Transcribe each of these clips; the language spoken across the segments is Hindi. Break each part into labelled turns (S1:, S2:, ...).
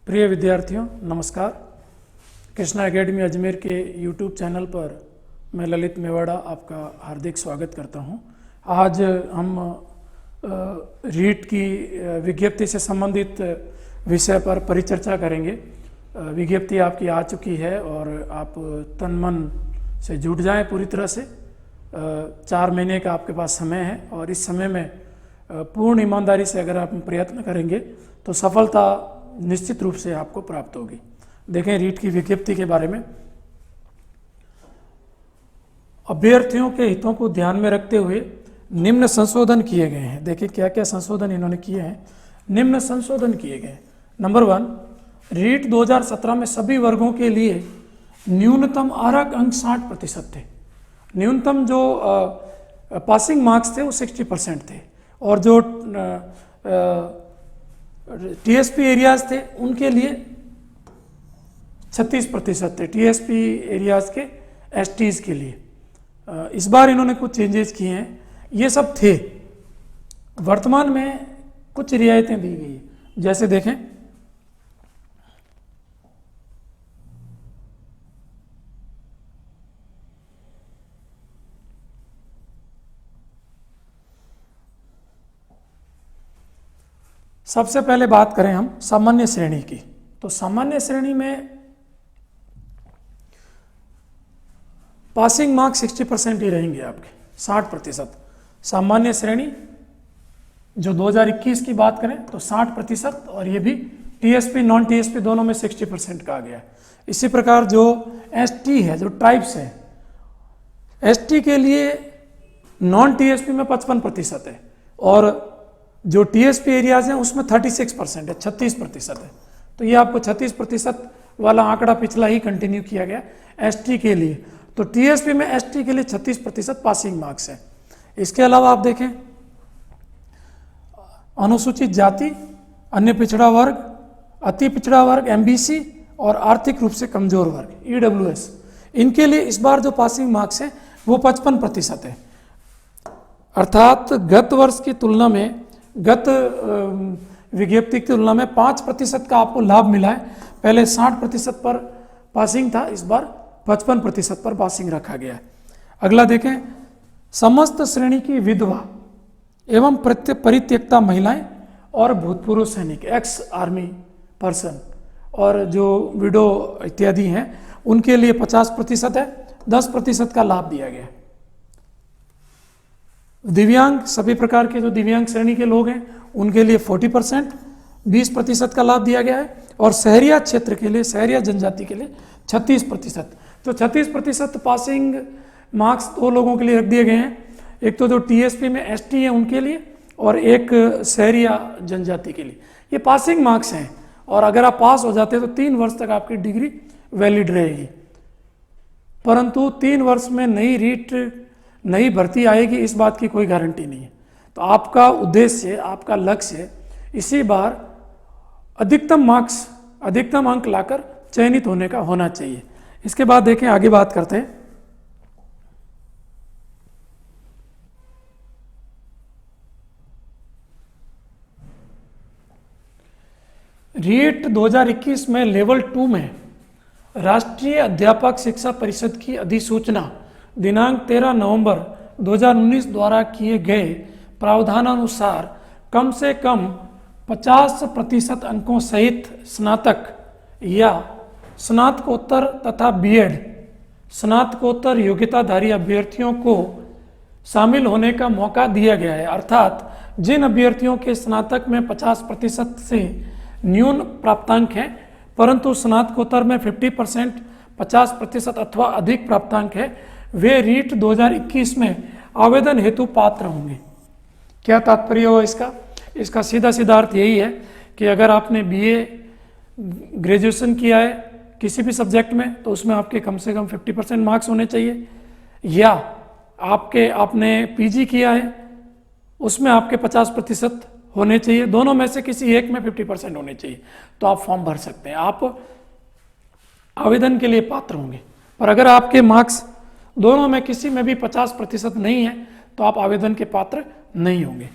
S1: प्रिय विद्यार्थियों नमस्कार। कृष्णा एकेडमी अजमेर के यूट्यूब चैनल पर मैं ललित मेवाड़ा आपका हार्दिक स्वागत करता हूं। आज हम रीट की विज्ञप्ति से संबंधित विषय पर परिचर्चा करेंगे। विज्ञप्ति आपकी आ चुकी है और आप तन मन से जुट जाएं पूरी तरह से। 4 महीने का आपके पास समय है और इस समय में पूर्ण ईमानदारी से अगर आप प्रयत्न करेंगे तो सफलता निश्चित रूप से आपको प्राप्त होगी। देखें रीट की विज्ञप्ति के बारे में। अभ्यर्थियों के हितों को ध्यान में रखते हुए निम्न संशोधन किए गए हैं। देखिए क्या क्या संशोधन इन्होंने किए हैं। निम्न संशोधन किए गए। नंबर 1, रीट 2017 में सभी वर्गों के लिए न्यूनतम आरक अंक 60% थे। न्यूनतम जो पासिंग मार्क्स थे वो 60% थे और जो टीएसपी एरियाज थे उनके लिए 36% थे। टीएसपी एरियाज के एसटीज के लिए इस बार इन्होंने कुछ चेंजेस किए हैं। ये सब थे। वर्तमान में कुछ रियायतें दी गई है। जैसे देखें सबसे पहले बात करें हम सामान्य श्रेणी की, तो सामान्य श्रेणी में पासिंग मार्क्स 60% ही रहेंगे आपके, 60%। सामान्य श्रेणी जो 2021 की बात करें तो 60% और ये भी टीएसपी नॉन टीएसपी दोनों में 60% का आ गया है। इसी प्रकार जो एसटी है, जो ट्राइब्स है, एसटी के लिए नॉन टीएसपी में 55% है और जो टीएसपी एरियाज हैं उसमें 36% है, 36% है। तो ये आपको 36% वाला आंकड़ा पिछला ही कंटिन्यू किया गया एसटी के लिए। तो टीएसपी में एसटी के लिए 36% पासिंग मार्क्स है। इसके अलावा आप देखें अनुसूचित जाति, अन्य पिछड़ा वर्ग, अति पिछड़ा वर्ग, एमबीसी और आर्थिक रूप से कमजोर वर्ग ईडब्ल्यूएस, इनके लिए इस बार जो पासिंग मार्क्स हैं वो 55% है। अर्थात गत वर्ष की तुलना में, गत विज्ञप्ति की तुलना में 5% का आपको लाभ मिला है। पहले 60% पर पासिंग था, इस बार 55% पर पासिंग रखा गया है। अगला देखें समस्त श्रेणी की विधवा एवं परित्यक्ता महिलाएं और भूतपूर्व सैनिक, एक्स आर्मी पर्सन और जो विडो इत्यादि हैं उनके लिए 50% है, 10% का लाभ दिया गया है। दिव्यांग, सभी प्रकार के जो दिव्यांग श्रेणी के लोग हैं उनके लिए 40%, 20% का लाभ दिया गया है और शहरिया क्षेत्र के लिए, शहरिया जनजाति के लिए 36%। तो 36% पासिंग मार्क्स 2 लोगों के लिए रख दिए गए हैं। एक तो जो टीएसपी में एसटी है उनके लिए और एक शहरिया जनजाति के लिए। ये पासिंग मार्क्स हैं और अगर आप पास हो जाते हैं तो 3 वर्ष तक आपकी डिग्री वैलिड रहेगी। परंतु 3 वर्ष में नई भर्ती आएगी इस बात की कोई गारंटी नहीं है। तो आपका उद्देश्य, आपका लक्ष्य इसी बार अधिकतम मार्क्स, अधिकतम अंक लाकर चयनित होने का होना चाहिए। इसके बाद देखें, आगे बात करते हैं। रीट 2021 में लेवल 2 में राष्ट्रीय अध्यापक शिक्षा परिषद की अधिसूचना दिनांक 13 नवंबर 2019 द्वारा किए गए प्रावधानानुसार कम से कम 50% अंकों सहित स्नातक या स्नातकोत्तर तथा बीएड स्नातकोत्तर योग्यताधारी अभ्यर्थियों को शामिल होने का मौका दिया गया है। अर्थात जिन अभ्यर्थियों के स्नातक में 50% से न्यून प्राप्तांक हैं परंतु स्नातकोत्तर में 50%, 50% अथवा अधिक प्राप्तांक है, वे रीट 2021 में आवेदन हेतु पात्र होंगे। क्या तात्पर्य हो इसका? इसका सीधा सीधा अर्थ यही है कि अगर आपने बीए ग्रेजुएशन किया है किसी भी सब्जेक्ट में तो उसमें आपके कम से कम 50% मार्क्स होने चाहिए, या आपने पीजी किया है उसमें आपके 50% होने चाहिए। दोनों में से किसी एक में 50% होने चाहिए तो आप फॉर्म भर सकते हैं, आप आवेदन के लिए पात्र होंगे। पर अगर आपके मार्क्स दोनों में किसी में भी 50% नहीं है तो आप आवेदन के पात्र नहीं होंगे।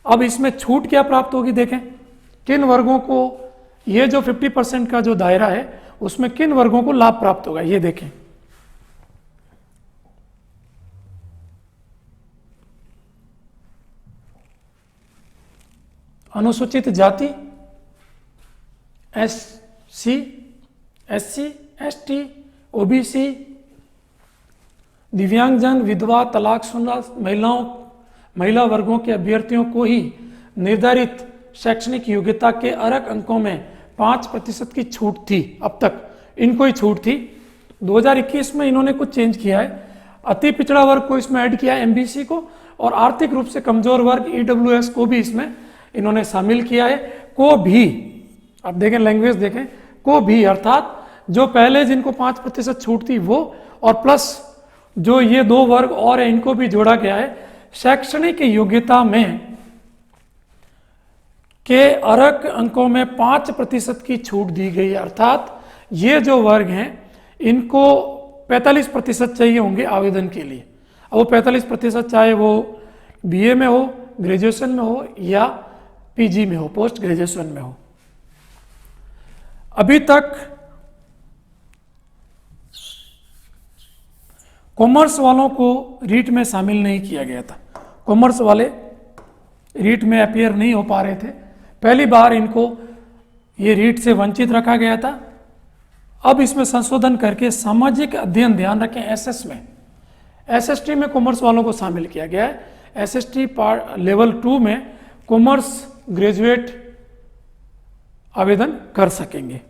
S1: अब इसमें छूट क्या प्राप्त होगी, देखें किन वर्गों को ये जो 50% का जो दायरा है उसमें किन वर्गों को लाभ प्राप्त होगा, ये देखें। अनुसूचित जाति, SC, SC, ST, OBC, दिव्यांगजन, विधवा, तलाकशुदा महिला वर्गों के अभ्यर्थियों को ही निर्धारित शैक्षणिक योग्यता के अर्हक अंकों में 5% की छूट थी। अब तक इनको ही छूट थी। 2021 में इन्होंने कुछ चेंज किया है। अति पिछड़ा वर्ग को इसमें ऐड किया है, MBC को, और आर्थिक रूप से कमजोर वर्ग EWS को भी इसमें इन्होंने शामिल किया है। को भी, अब देखें लैंग्वेज देखें, को भी अर्थात जो पहले जिनको 5% छूट थी वो, और प्लस जो ये दो वर्ग और है इनको भी जोड़ा गया है। शैक्षणिक योग्यता में के अर्हक अंकों में 5% की छूट दी गई है, अर्थात ये जो वर्ग हैं इनको 45% चाहिए होंगे आवेदन के लिए। अब वो 45% चाहे वो BA में हो, ग्रेजुएशन में हो या PG में हो, पोस्ट ग्रेजुएशन में हो। अभी तक कॉमर्स वालों को रीट में शामिल नहीं किया गया था। कॉमर्स वाले रीट में अपीयर नहीं हो पा रहे थे। पहली बार इनको ये रीट से वंचित रखा गया था। अब इसमें संशोधन करके सामाजिक अध्ययन, ध्यान रखें, SS में, SST में कॉमर्स वालों को शामिल किया गया है। SST लेवल 2 में कॉमर्स ग्रेजुएट आवेदन कर सकेंगे।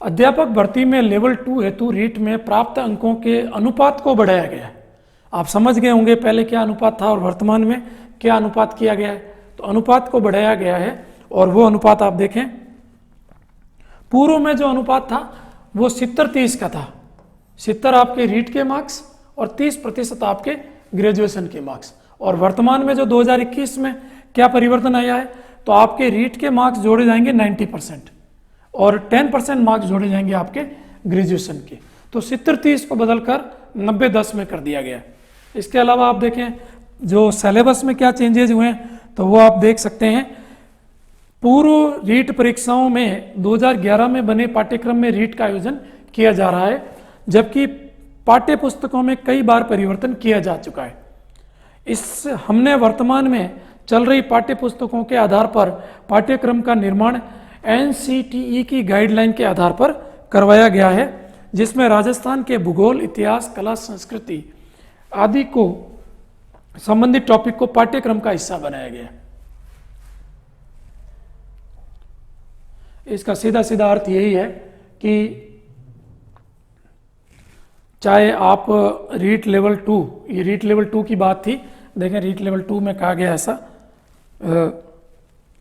S1: अध्यापक भर्ती में लेवल 2 हेतु रीट में प्राप्त अंकों के अनुपात को बढ़ाया गया है। आप समझ गए होंगे पहले क्या अनुपात था और वर्तमान में क्या अनुपात किया गया है। तो अनुपात को बढ़ाया गया है और वो अनुपात आप देखें, पूर्व में जो अनुपात था वो 70-30 का था। 70 आपके रीट के मार्क्स और 30% आपके ग्रेजुएशन के मार्क्स। और वर्तमान में जो 2021 में क्या परिवर्तन आया है, तो आपके रीट के मार्क्स जोड़े जाएंगे 90% और 10% मार्क्स जोड़े जाएंगे आपके ग्रेजुएशन के। तो 70-30 को बदलकर 90-10 में कर दिया गया। इसके अलावा आप देखें जो सिलेबस में क्या चेंजेज हुए हैं, तो वो आप देख सकते हैं। पूर्व रीट परीक्षाओं में 2011 में बने पाठ्यक्रम में रीट का आयोजन किया जा रहा है, जबकि पाठ्य पुस्तकों में कई बार परिवर्तन किया जा चुका है। हमने वर्तमान में चल रही पाठ्य पुस्तकों के आधार पर पाठ्यक्रम का निर्माण NCTE की गाइडलाइन के आधार पर करवाया गया है, जिसमें राजस्थान के भूगोल, इतिहास, कला, संस्कृति आदि को संबंधित टॉपिक को पाठ्यक्रम का हिस्सा बनाया गया है। इसका सीधा सीधा अर्थ यही है कि चाहे आप रीट लेवल 2, ये रीट लेवल 2 की बात थी, देखें रीट लेवल 2 में कहा गया ऐसा,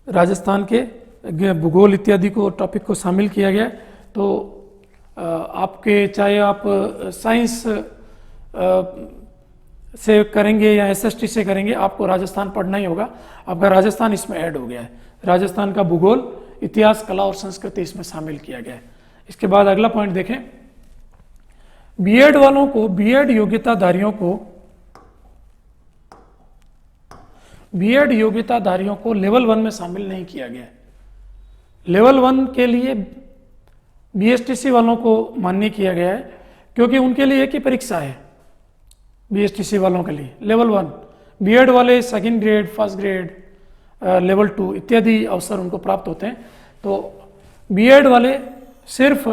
S1: राजस्थान के भूगोल इत्यादि को टॉपिक को शामिल किया गया। तो आपके चाहे आप साइंस से करेंगे या SST से करेंगे, आपको राजस्थान पढ़ना ही होगा। आपका राजस्थान इसमें ऐड हो गया है। राजस्थान का भूगोल, इतिहास, कला और संस्कृति इसमें शामिल किया गया है। इसके बाद अगला पॉइंट देखें, बीएड वालों को, बीएड योग्यताधारियों को, बीएड योग्यताधारियों को लेवल 1 में शामिल नहीं किया गया है। लेवल 1 के लिए BSTC वालों को मान्य किया गया है, क्योंकि उनके लिए एक ही परीक्षा है BSTC वालों के लिए, लेवल 1। बीएड वाले second grade, first grade, level 2 इत्यादि अवसर उनको प्राप्त होते हैं। तो बीएड वाले सिर्फ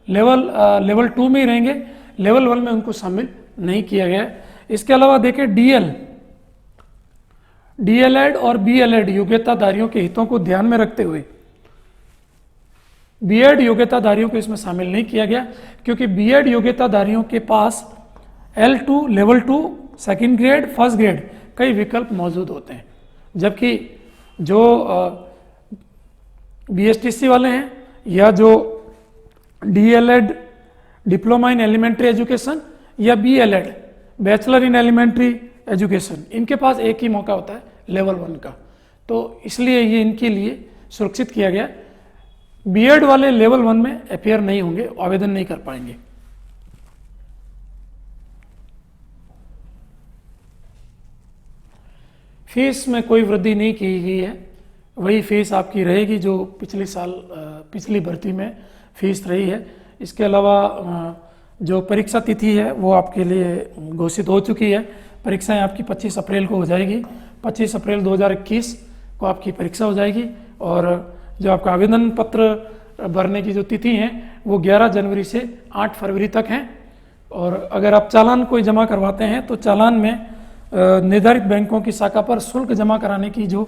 S1: लेवल 2 में ही रहेंगे, लेवल 1 में उनको शामिल नहीं किया गया है। इसके अलावा देखें DLED और BLED योग्यताधारियों के हितों को ध्यान में रखते हुए बीएड योग्यताधारियों को इसमें शामिल नहीं किया गया, क्योंकि बीएड योग्यताधारियों के पास L2, level 2, second grade, first grade कई विकल्प मौजूद होते हैं, जबकि जो BSTC वाले हैं या जो DLED, diploma in elementary education, या BLED, bachelor in elementary education, इनके पास एक ही मौका होता है लेवल 1 का। तो इसलिए ये इनके लिए सुरक्षित किया गया। बीएड वाले लेवल 1 में अपीयर नहीं होंगे, आवेदन नहीं कर पाएंगे। फीस में कोई वृद्धि नहीं की गई है, वही फीस आपकी रहेगी जो पिछले साल पिछली भर्ती में फीस रही है। इसके अलावा जो परीक्षा तिथि है वो आपके लिए घोषित हो चुकी है। परीक्षाएं आपकी 25 अप्रैल को हो जाएगी। 25 अप्रैल 2021 को आपकी परीक्षा हो जाएगी और जो आपका आवेदन पत्र भरने की जो तिथि है वो 11 जनवरी से 8 फरवरी तक है। और अगर आप चालान कोई जमा करवाते हैं तो चालान में निर्धारित बैंकों की शाखा पर शुल्क जमा कराने की जो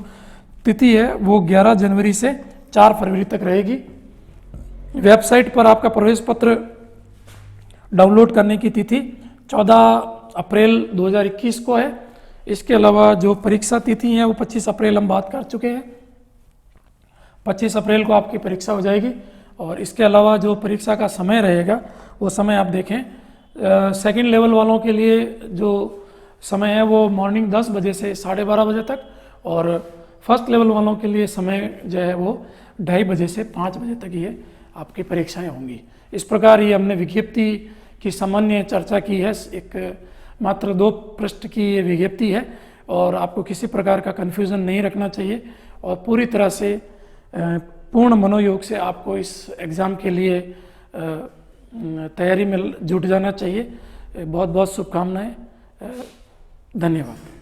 S1: तिथि है वो 11 जनवरी से 4 फरवरी तक रहेगी। वेबसाइट पर आपका प्रवेश पत्र डाउनलोड करने की तिथि 14 अप्रैल 2021 को है। इसके अलावा जो परीक्षा तिथि है वो 25 अप्रैल हम बात कर चुके हैं। 25 अप्रैल को आपकी परीक्षा हो जाएगी। और इसके अलावा जो परीक्षा का समय रहेगा वो समय आप देखें, सेकंड लेवल वालों के लिए जो समय है वो मॉर्निंग 10 बजे से 12:30 बजे तक, और फर्स्ट लेवल वालों के लिए समय जो है वो 2:30 बजे से 5 बजे तक ये आपकी परीक्षाएं होंगी। इस प्रकार ये हमने विज्ञप्ति की सामान्य चर्चा की है। एक मात्र 2 पृष्ठ की ये विज्ञप्ति है और आपको किसी प्रकार का कन्फ्यूज़न नहीं रखना चाहिए और पूरी तरह से पूर्ण मनोयोग से आपको इस एग्ज़ाम के लिए तैयारी में जुट जाना चाहिए। बहुत बहुत शुभकामनाएं। धन्यवाद।